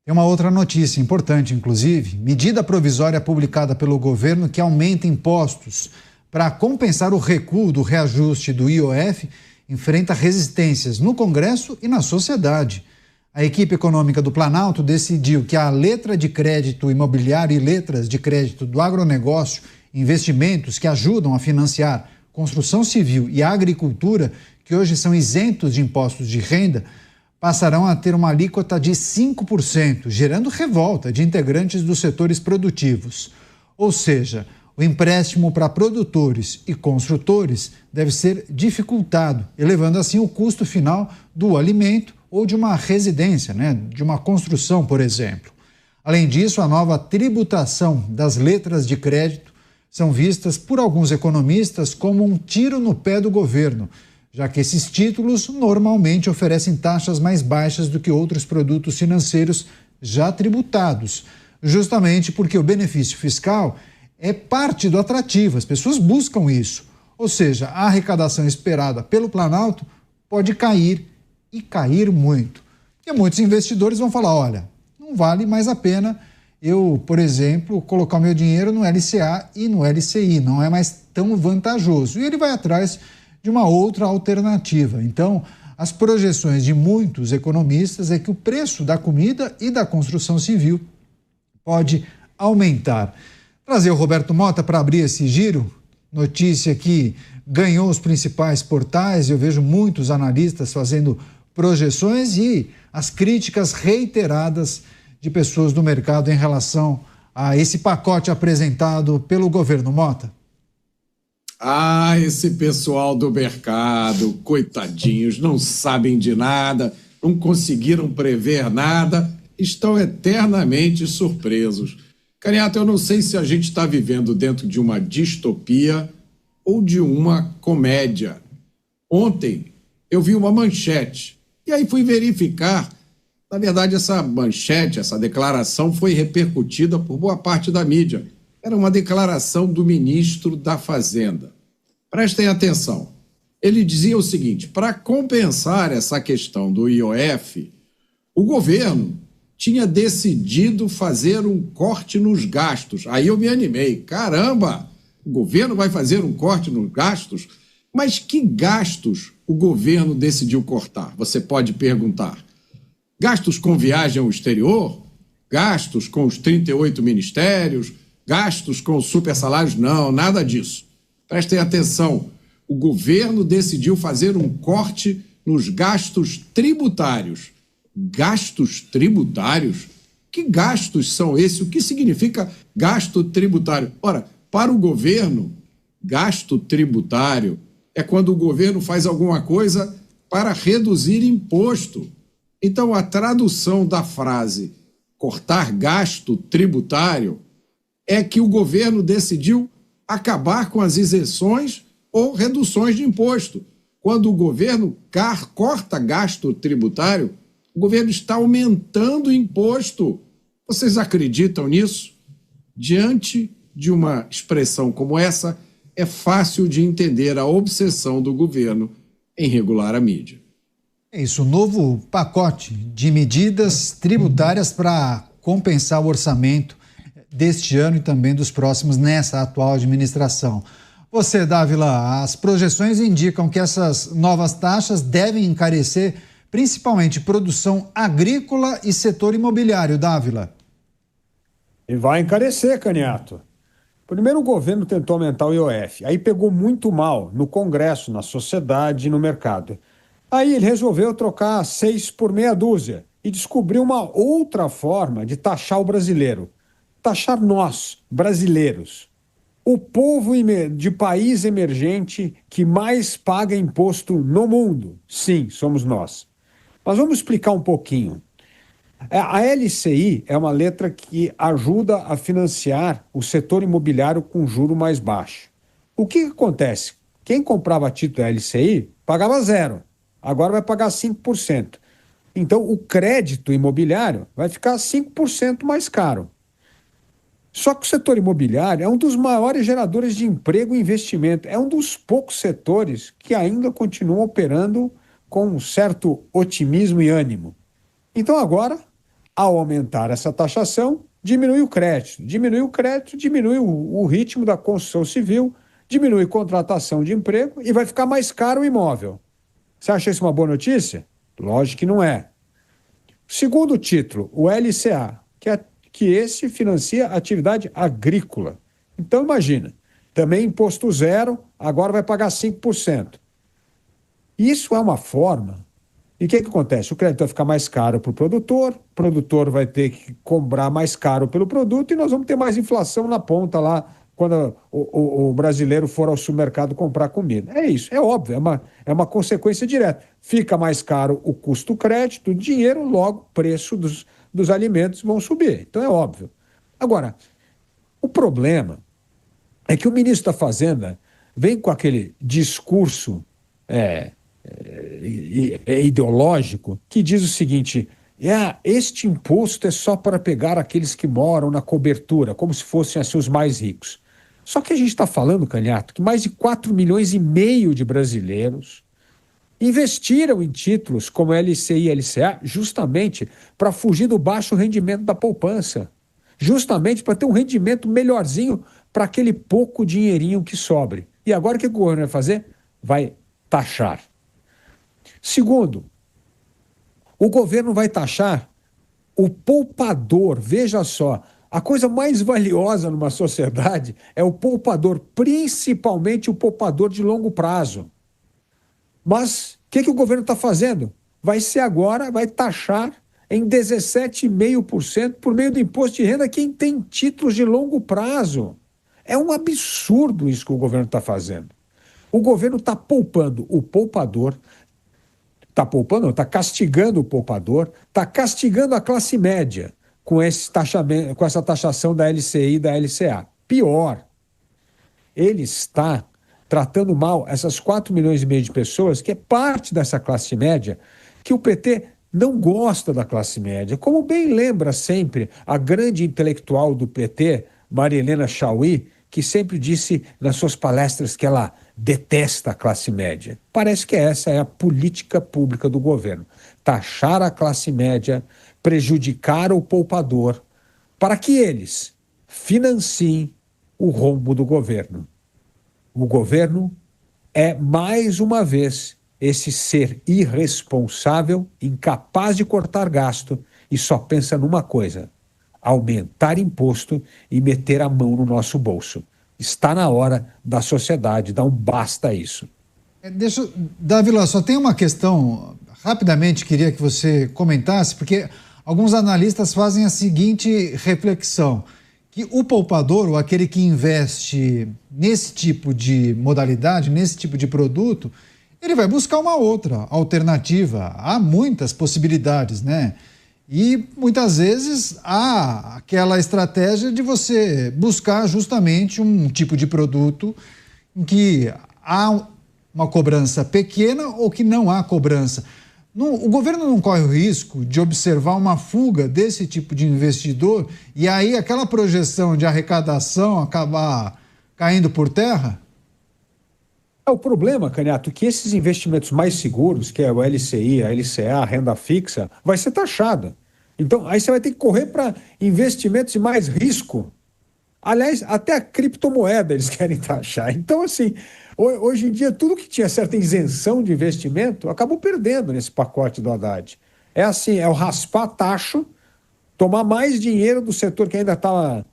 Tem uma outra notícia importante, inclusive, medida provisória publicada pelo governo que aumenta impostos para compensar o recuo do reajuste do IOF, enfrenta resistências no Congresso e na sociedade. A equipe econômica do Planalto decidiu que a letra de crédito imobiliário e letras de crédito do agronegócio, investimentos que ajudam a financiar construção civil e agricultura, que hoje são isentos de impostos de renda, passarão a ter uma alíquota de 5%, gerando revolta de integrantes dos setores produtivos. Ou seja, o empréstimo para produtores e construtores deve ser dificultado, elevando assim o custo final do alimento ou de uma residência, de uma construção, por exemplo. Além disso, a nova tributação das letras de crédito são vistas por alguns economistas como um tiro no pé do governo, já que esses títulos normalmente oferecem taxas mais baixas do que outros produtos financeiros já tributados, justamente porque o benefício fiscal é parte do atrativo, as pessoas buscam isso. Ou seja, a arrecadação esperada pelo Planalto pode cair e cair muito. E muitos investidores vão falar, olha, não vale mais a pena eu, por exemplo, colocar o meu dinheiro no LCA e no LCI, não é mais tão vantajoso. E ele vai atrás de uma outra alternativa. Então, as projeções de muitos economistas é que o preço da comida e da construção civil pode aumentar. Trazer o Roberto Mota para abrir esse giro, notícia que ganhou os principais portais, eu vejo muitos analistas fazendo projeções e as críticas reiteradas de pessoas do mercado em relação a esse pacote apresentado pelo governo. Mota. Esse pessoal do mercado, coitadinhos, não sabem de nada, não conseguiram prever nada, estão eternamente surpresos. Cariato, eu não sei se a gente está vivendo dentro de uma distopia ou de uma comédia. Ontem eu vi uma manchete e aí fui verificar. Na verdade, essa manchete, essa declaração foi repercutida por boa parte da mídia. Era uma declaração do ministro da Fazenda. Prestem atenção. Ele dizia o seguinte: para compensar essa questão do IOF, o governo tinha decidido fazer um corte nos gastos. Aí eu me animei. Caramba, o governo vai fazer um corte nos gastos? Mas que gastos o governo decidiu cortar? Você pode perguntar. Gastos com viagem ao exterior? Gastos com os 38 ministérios? Gastos com super salários? Não, nada disso. Prestem atenção. O governo decidiu fazer um corte nos gastos tributários. Gastos tributários? Que gastos são esses? O que significa gasto tributário? Ora, para o governo, gasto tributário é quando o governo faz alguma coisa para reduzir imposto. Então, a tradução da frase cortar gasto tributário é que o governo decidiu acabar com as isenções ou reduções de imposto. Quando o governo corta gasto tributário, o governo está aumentando o imposto. Vocês acreditam nisso? Diante de uma expressão como essa, é fácil de entender a obsessão do governo em regular a mídia. É isso, o novo pacote de medidas tributárias para compensar o orçamento deste ano e também dos próximos nessa atual administração. Você, Dávila, as projeções indicam que essas novas taxas devem encarecer principalmente produção agrícola e setor imobiliário, Dávila. E vai encarecer, Caniato. Primeiro o governo tentou aumentar o IOF, aí pegou muito mal no Congresso, na sociedade e no mercado. Aí ele resolveu trocar 6 por meia dúzia e descobriu uma outra forma de taxar o brasileiro. Taxar nós, brasileiros. O povo de país emergente que mais paga imposto no mundo. Sim, somos nós. Mas vamos explicar um pouquinho. A LCI é uma letra que ajuda a financiar o setor imobiliário com juro mais baixo. O que acontece? Quem comprava título da LCI pagava 0. Agora vai pagar 5%. Então, o crédito imobiliário vai ficar 5% mais caro. Só que o setor imobiliário é um dos maiores geradores de emprego e investimento. É um dos poucos setores que ainda continuam operando com um certo otimismo e ânimo. Então, agora, Ao aumentar essa taxação, diminui o crédito. Diminui o crédito, diminui o ritmo da construção civil, diminui contratação de emprego e vai ficar mais caro o imóvel. Você acha isso uma boa notícia? Lógico que não é. Segundo título, o LCA, que esse financia a atividade agrícola. Então, imagina, também imposto zero, agora vai pagar 5%. Isso é uma forma. E o que acontece? O crédito vai ficar mais caro para o produtor vai ter que cobrar mais caro pelo produto e nós vamos ter mais inflação na ponta lá quando o brasileiro for ao supermercado comprar comida. É isso, é óbvio, é uma consequência direta. Fica mais caro o custo do crédito, o dinheiro, logo o preço dos alimentos vão subir. Então é óbvio. Agora, o problema é que o ministro da Fazenda vem com aquele discurso ideológico que diz o seguinte: este imposto é só para pegar aqueles que moram na cobertura, como se fossem assim, os mais ricos. Só que a gente está falando, Canhato, que mais de 4,5 milhões de brasileiros investiram em títulos como LCI e LCA justamente para fugir do baixo rendimento da poupança, justamente para ter um rendimento melhorzinho para aquele pouco dinheirinho que sobre. E agora o que o governo vai fazer? Vai taxar. Segundo, o governo vai taxar o poupador. Veja só, a coisa mais valiosa numa sociedade é o poupador, principalmente o poupador de longo prazo. Mas o que o governo está fazendo? Vai taxar em 17,5% por meio do imposto de renda quem tem títulos de longo prazo. É um absurdo isso que o governo está fazendo. O governo está poupando o poupador, está castigando o poupador, está castigando a classe média com essa taxação da LCI e da LCA. Pior, ele está tratando mal essas 4,5 milhões de pessoas, que é parte dessa classe média, que o PT não gosta da classe média. Como bem lembra sempre a grande intelectual do PT, Maria Helena Chauí, que sempre disse nas suas palestras que ela detesta a classe média. Parece que essa é a política pública do governo. Taxar a classe média, prejudicar o poupador, para que eles financiem o rombo do governo. O governo é, mais uma vez, esse ser irresponsável, incapaz de cortar gasto e só pensa numa coisa: aumentar imposto e meter a mão no nosso bolso. Está na hora da sociedade dar um basta a isso. Dávila, só tem uma questão, rapidamente queria que você comentasse, porque alguns analistas fazem a seguinte reflexão, que o poupador, ou aquele que investe nesse tipo de modalidade, nesse tipo de produto, ele vai buscar uma outra alternativa. Há muitas possibilidades, né? E muitas vezes há aquela estratégia de você buscar justamente um tipo de produto em que há uma cobrança pequena ou que não há cobrança. O governo não corre o risco de observar uma fuga desse tipo de investidor e aí aquela projeção de arrecadação acabar caindo por terra? O problema, Canhato, é que esses investimentos mais seguros, que é o LCI, a LCA, a renda fixa, vai ser taxado. Então, aí você vai ter que correr para investimentos de mais risco. Aliás, até a criptomoeda eles querem taxar. Então, assim, hoje em dia, tudo que tinha certa isenção de investimento acabou perdendo nesse pacote do Haddad. É assim, é o raspar taxa, tomar mais dinheiro do setor que ainda estava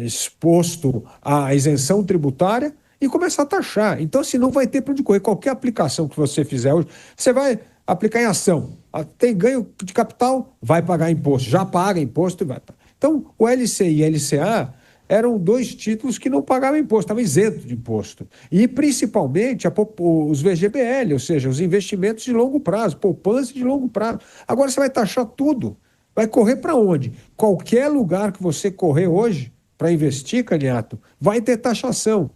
exposto à isenção tributária e começar a taxar. Então, assim, não vai ter para onde correr. Qualquer aplicação que você fizer hoje, você vai aplicar em ação. Tem ganho de capital, vai pagar imposto. Já paga imposto e vai. Então, o LCI e a LCA eram dois títulos que não pagavam imposto, estavam isentos de imposto. E, principalmente, os VGBL, ou seja, os investimentos de longo prazo, poupança de longo prazo. Agora você vai taxar tudo. Vai correr para onde? Qualquer lugar que você correr hoje para investir, Canhato, vai ter taxação.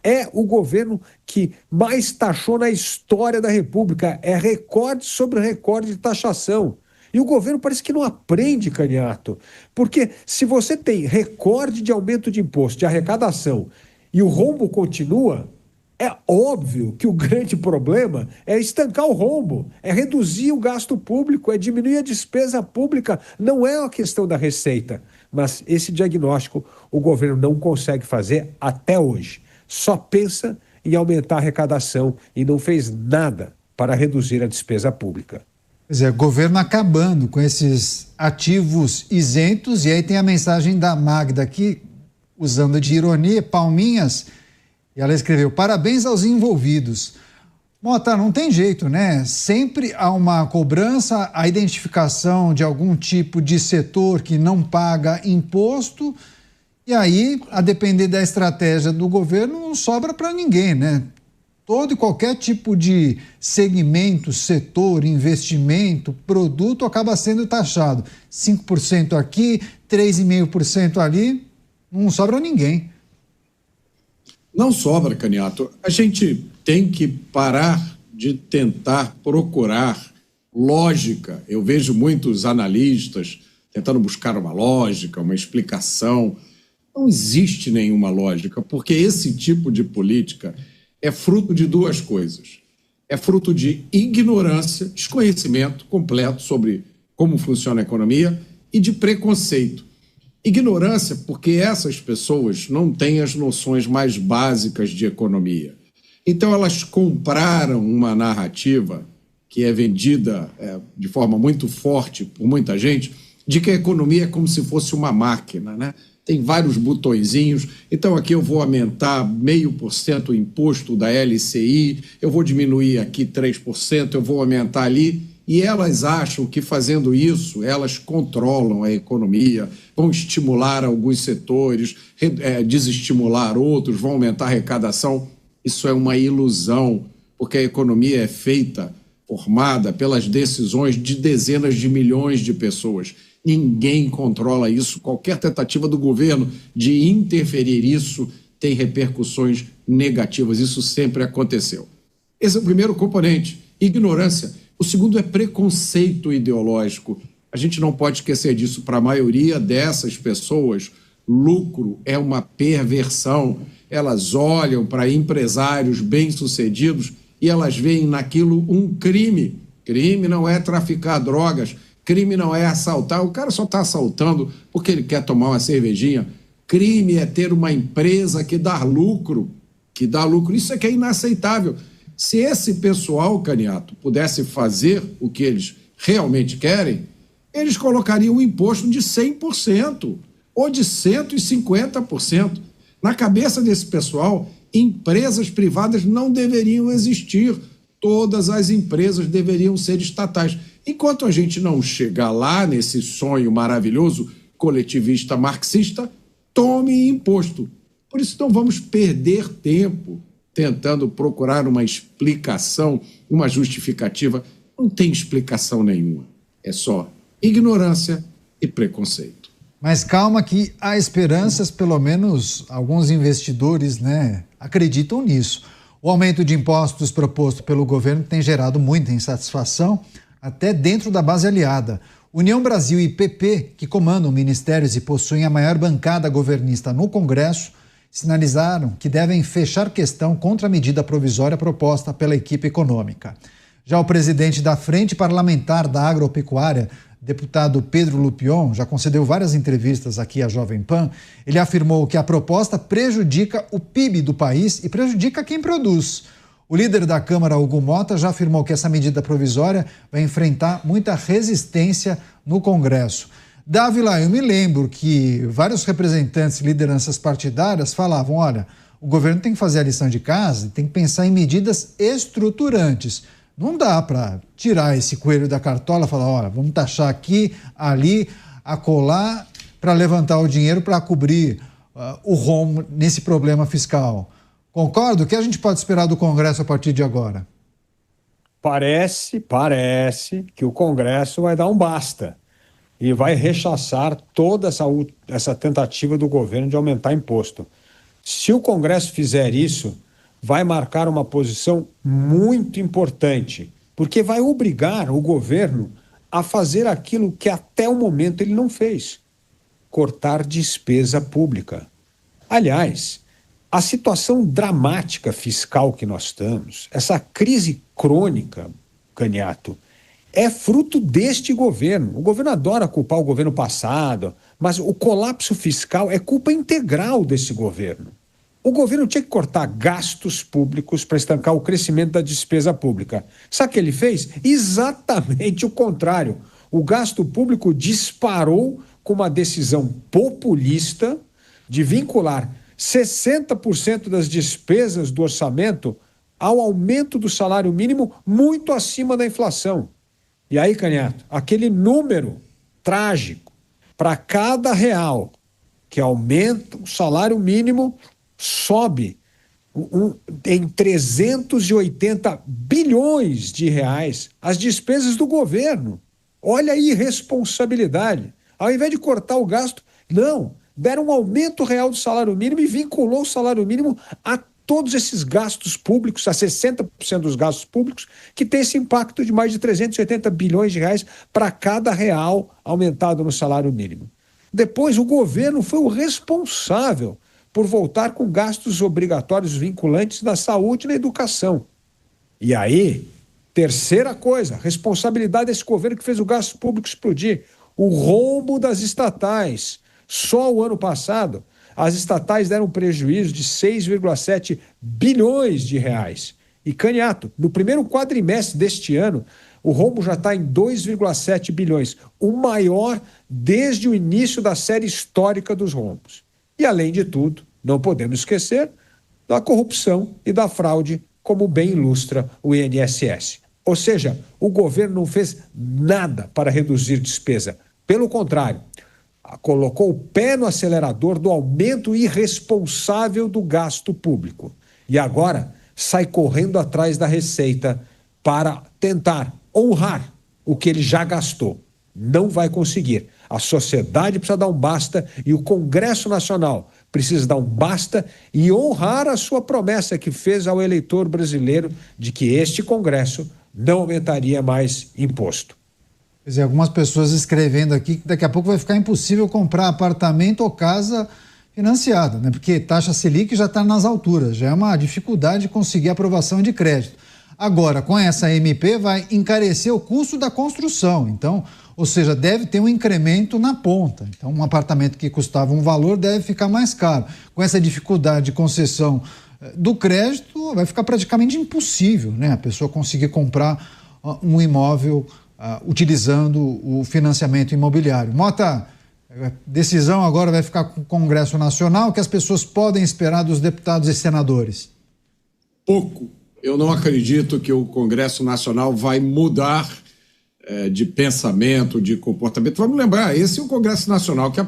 É o governo que mais taxou na história da República. É recorde sobre recorde de taxação. E o governo parece que não aprende, Canhato. Porque se você tem recorde de aumento de imposto, de arrecadação, e o rombo continua, É óbvio que o grande problema é estancar o rombo, é reduzir o gasto público, é diminuir a despesa pública. Não é uma questão da receita, mas esse diagnóstico o governo não consegue fazer até hoje. Só pensa em aumentar a arrecadação e não fez nada para reduzir a despesa pública. Pois é, governo acabando com esses ativos isentos, e aí tem a mensagem da Magda aqui, usando de ironia, palminhas, e ela escreveu: parabéns aos envolvidos. Mota, não tem jeito, né? Sempre há uma cobrança, a identificação de algum tipo de setor que não paga imposto, e aí, a depender da estratégia do governo, não sobra para ninguém, né? Todo e qualquer tipo de segmento, setor, investimento, produto acaba sendo taxado. 5% aqui, 3,5% ali, não sobra ninguém. Não sobra, Caniato. A gente tem que parar de tentar procurar lógica. Eu vejo muitos analistas tentando buscar uma lógica, uma explicação. Não existe nenhuma lógica, porque esse tipo de política é fruto de duas coisas. É fruto de ignorância, desconhecimento completo sobre como funciona a economia e de preconceito. Ignorância porque essas pessoas não têm as noções mais básicas de economia. Então elas compraram uma narrativa que é vendida de forma muito forte por muita gente, de que a economia é como se fosse uma máquina, né? Tem vários botõezinhos, então aqui eu vou aumentar 0,5% o imposto da LCI, eu vou diminuir aqui 3%, eu vou aumentar ali, e elas acham que fazendo isso, elas controlam a economia, vão estimular alguns setores, desestimular outros, vão aumentar a arrecadação. Isso é uma ilusão, porque a economia é feita, formada pelas decisões de dezenas de milhões de pessoas. Ninguém controla isso. Qualquer tentativa do governo de interferir isso tem repercussões negativas. Isso sempre aconteceu. Esse é o primeiro componente, ignorância. O segundo é preconceito ideológico. A gente não pode esquecer disso. Para a maioria dessas pessoas, lucro é uma perversão. Elas olham para empresários bem-sucedidos e elas veem naquilo um crime. Crime não é traficar drogas, crime não é assaltar, o cara só está assaltando porque ele quer tomar uma cervejinha. Crime é ter uma empresa que dá lucro, Isso é que é inaceitável. Se esse pessoal, Caniato, pudesse fazer o que eles realmente querem, eles colocariam um imposto de 100% ou de 150%. Na cabeça desse pessoal, empresas privadas não deveriam existir. Todas as empresas deveriam ser estatais. Enquanto a gente não chegar lá nesse sonho maravilhoso, coletivista, marxista, tome imposto. Por isso não vamos perder tempo tentando procurar uma explicação, uma justificativa. Não tem explicação nenhuma. É só ignorância e preconceito. Mas calma que há esperanças, pelo menos alguns investidores, acreditam nisso. O aumento de impostos proposto pelo governo tem gerado muita insatisfação, até dentro da base aliada. União Brasil e PP, que comandam ministérios e possuem a maior bancada governista no Congresso, sinalizaram que devem fechar questão contra a medida provisória proposta pela equipe econômica. Já o presidente da Frente Parlamentar da Agropecuária, deputado Pedro Lupion, já concedeu várias entrevistas aqui à Jovem Pan. Ele afirmou que a proposta prejudica o PIB do país e prejudica quem produz. O líder da Câmara, Hugo Mota, já afirmou que essa medida provisória vai enfrentar muita resistência no Congresso. Dávila, eu me lembro que vários representantes, lideranças partidárias falavam, olha, o governo tem que fazer a lição de casa e tem que pensar em medidas estruturantes. Não dá para tirar esse coelho da cartola e falar, olha, vamos taxar aqui, ali, acolá, para levantar o dinheiro para cobrir o rombo nesse problema fiscal. Concordo? O que a gente pode esperar do Congresso a partir de agora? Parece que o Congresso vai dar um basta e vai rechaçar toda essa tentativa do governo de aumentar imposto. Se o Congresso fizer isso, vai marcar uma posição muito importante, porque vai obrigar o governo a fazer aquilo que até o momento ele não fez: cortar despesa pública. Aliás, A situação dramática fiscal que nós estamos, essa crise crônica, Caniato, é fruto deste governo. O governo adora culpar o governo passado, mas o colapso fiscal é culpa integral desse governo. O governo tinha que cortar gastos públicos para estancar o crescimento da despesa pública. Sabe o que ele fez? Exatamente o contrário. O gasto público disparou com uma decisão populista de vincular 60% das despesas do orçamento ao aumento do salário mínimo muito acima da inflação. E aí, Caniato, aquele número trágico, para cada real que aumenta o salário mínimo, sobe em 380 bilhões de reais as despesas do governo. Olha a irresponsabilidade. Ao invés de cortar o gasto, não, deram um aumento real do salário mínimo e vinculou o salário mínimo a todos esses gastos públicos, a 60% dos gastos públicos, que tem esse impacto de mais de 380 bilhões de reais para cada real aumentado no salário mínimo. Depois, o governo foi o responsável por voltar com gastos obrigatórios vinculantes na saúde e na educação. E aí, terceira coisa, responsabilidade desse governo que fez o gasto público explodir, o rombo das estatais. Só o ano passado, as estatais deram um prejuízo de 6,7 bilhões de reais. E, Caniato, no primeiro quadrimestre deste ano, o rombo já está em 2,7 bilhões, o maior desde o início da série histórica dos rombos. E, além de tudo, não podemos esquecer da corrupção e da fraude, como bem ilustra o INSS. Ou seja, o governo não fez nada para reduzir despesa. Pelo contrário, colocou o pé no acelerador do aumento irresponsável do gasto público. E agora sai correndo atrás da receita para tentar honrar o que ele já gastou. Não vai conseguir. A sociedade precisa dar um basta e o Congresso Nacional precisa dar um basta e honrar a sua promessa que fez ao eleitor brasileiro de que este Congresso não aumentaria mais imposto. Pois é, algumas pessoas escrevendo aqui que daqui a pouco vai ficar impossível comprar apartamento ou casa financiada, né? Porque taxa Selic já está nas alturas, já é uma dificuldade conseguir aprovação de crédito. Agora, com essa MP, vai encarecer o custo da construção. Então, ou seja, deve ter um incremento na ponta. Então, um apartamento que custava um valor deve ficar mais caro. Com essa dificuldade de concessão do crédito, vai ficar praticamente impossível, né? A pessoa conseguir comprar um imóvel utilizando o financiamento imobiliário. Mota, decisão agora vai ficar com o Congresso Nacional. O que as pessoas podem esperar dos deputados e senadores? Pouco. Eu não acredito que o Congresso Nacional vai mudar de pensamento, de comportamento. Vamos lembrar, esse é o Congresso Nacional que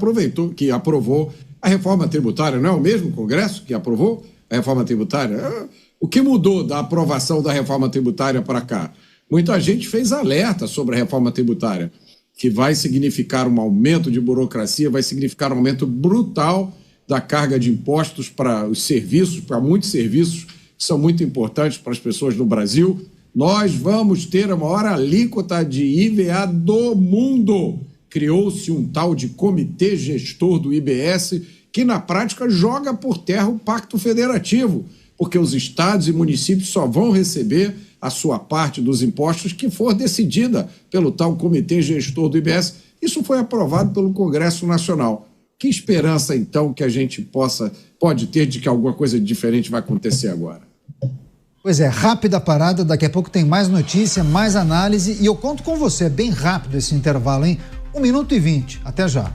aprovou a reforma tributária, não é o mesmo Congresso que aprovou a reforma tributária? O que mudou da aprovação da reforma tributária para cá? Muita gente fez alerta sobre a reforma tributária, que vai significar um aumento de burocracia, vai significar um aumento brutal da carga de impostos para os serviços, para muitos serviços que são muito importantes para as pessoas no Brasil. Nós vamos ter a maior alíquota de IVA do mundo. Criou-se um tal de comitê gestor do IBS que, na prática, joga por terra o Pacto Federativo, porque os estados e municípios só vão receber a sua parte dos impostos que for decidida pelo tal comitê gestor do IBS. Isso foi aprovado pelo Congresso Nacional. Que esperança, então, que a gente pode ter de que alguma coisa diferente vai acontecer agora? Pois é, rápida parada, daqui a pouco tem mais notícia, mais análise e eu conto com você, é bem rápido esse intervalo, hein? 1 minuto e 20, até já.